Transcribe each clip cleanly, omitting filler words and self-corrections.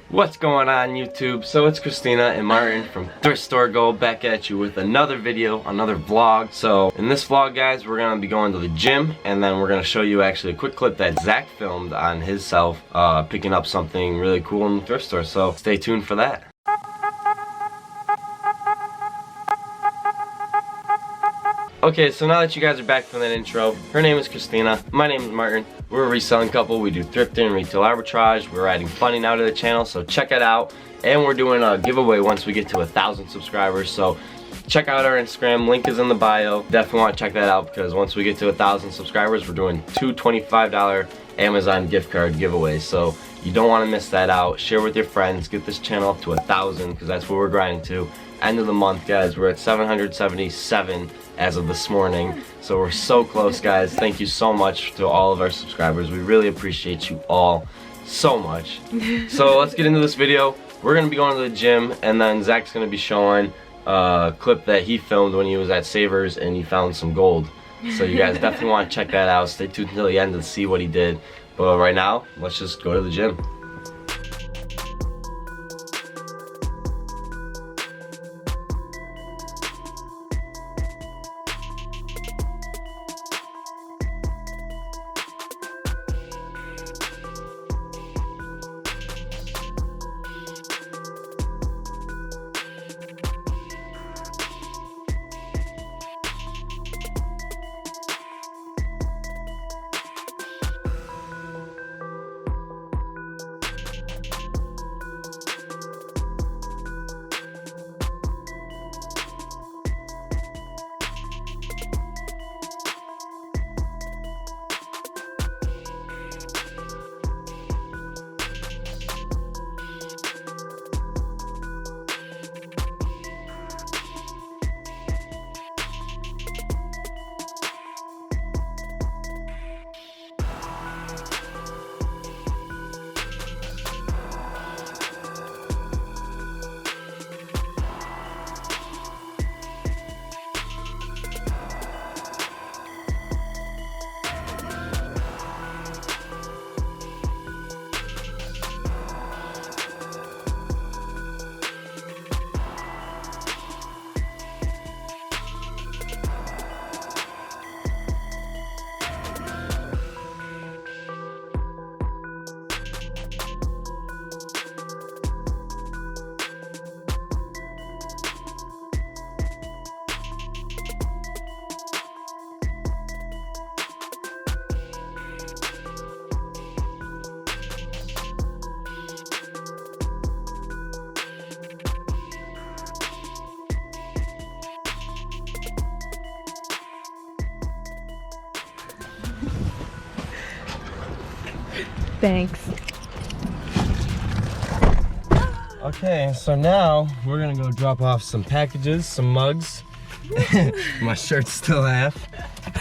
What's going on YouTube? So it's Christina and Martin from Thrift Store Go back at you with another video, another vlog. So in this vlog guys, we're going to be going to the gym and then we're going to show you actually a quick clip that Zack filmed on his self picking up something really cool in the thrift store. So stay tuned for that. Okay, so now that you guys are back from that intro, her name is Christina, my name is Martin. We're a reselling couple. We do thrifting, retail arbitrage. We're adding funding now to the channel, so check it out. And we're doing a giveaway once we get to 1,000 subscribers. So check out our Instagram, link is in the bio. Definitely want to check that out because once we get to 1,000 subscribers, we're doing two $25 Amazon gift card giveaways. So you don't want to miss that out. Share with your friends. Get this channel up to 1,000 because that's what we're grinding to. End of the month, guys. We're at 777 as of this morning. So we're so close, guys. Thank you so much to all of our subscribers. We really appreciate you all so much. So let's get into this video. We're going to be going to the gym, and then Zach's going to be showing a clip that he filmed when he was at Savors and he found some gold. So you guys definitely want to check that out. Stay tuned until the end to see what he did. But right now, let's just go to the gym. Thanks. Okay, so now we're gonna go drop off some packages, some mugs. My shirt's still half.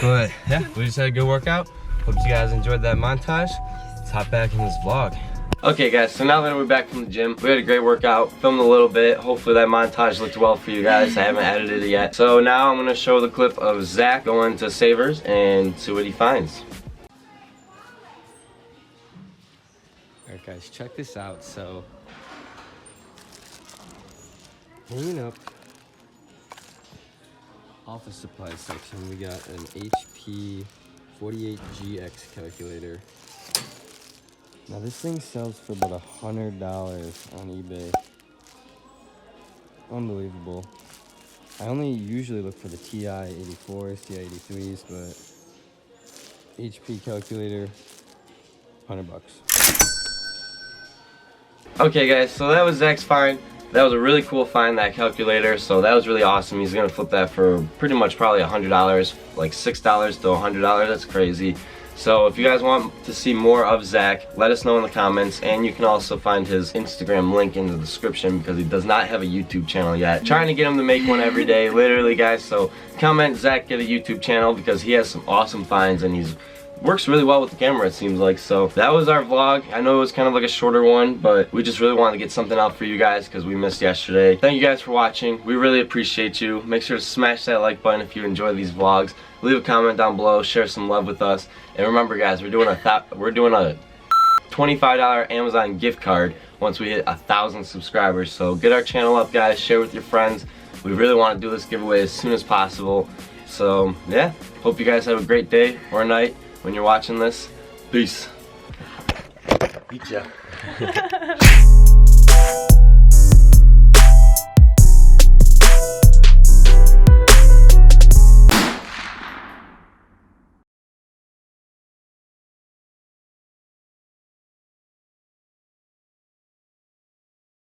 But yeah, we just had a good workout. Hope you guys enjoyed that montage. Let's hop back in this vlog. Okay guys, so now that we're back from the gym, we had a great workout, filmed a little bit. Hopefully that montage looked well for you guys. I haven't edited it yet. So now I'm gonna show the clip of Zach going to Savors and see what he finds. Alright guys, check this out. So, hanging up office supply section, we got an HP 48GX calculator. Now this thing sells for about $100 on eBay. Unbelievable. I only usually look for the TI-84s, TI-83s, but HP calculator, $100. Okay guys, so that was Zach's find. That was a really cool find, that calculator, so that was really awesome. He's gonna flip that for pretty much probably $100, like $6 to $100, that's crazy. So if you guys want to see more of Zack, let us know in the comments, and you can also find his Instagram link in the description because he does not have a YouTube channel yet. Trying to get him to make one every day, literally guys, so comment Zack get a YouTube channel because he has some awesome finds and he's works really well with the camera, it seems like. So that was our vlog. I know it was kind of like a shorter one, but we just really wanted to get something out for you guys because we missed yesterday. Thank you guys for watching. We really appreciate you. Make sure to smash that like button if you enjoy these vlogs. Leave a comment down below, share some love with us, and remember guys, we're doing a $25 Amazon gift card once we hit 1,000 subscribers. So get our channel up, guys. Share with your friends. We really want to do this giveaway as soon as possible. So yeah, hope you guys have a great day or night when you're watching this. Peace. Eat ya.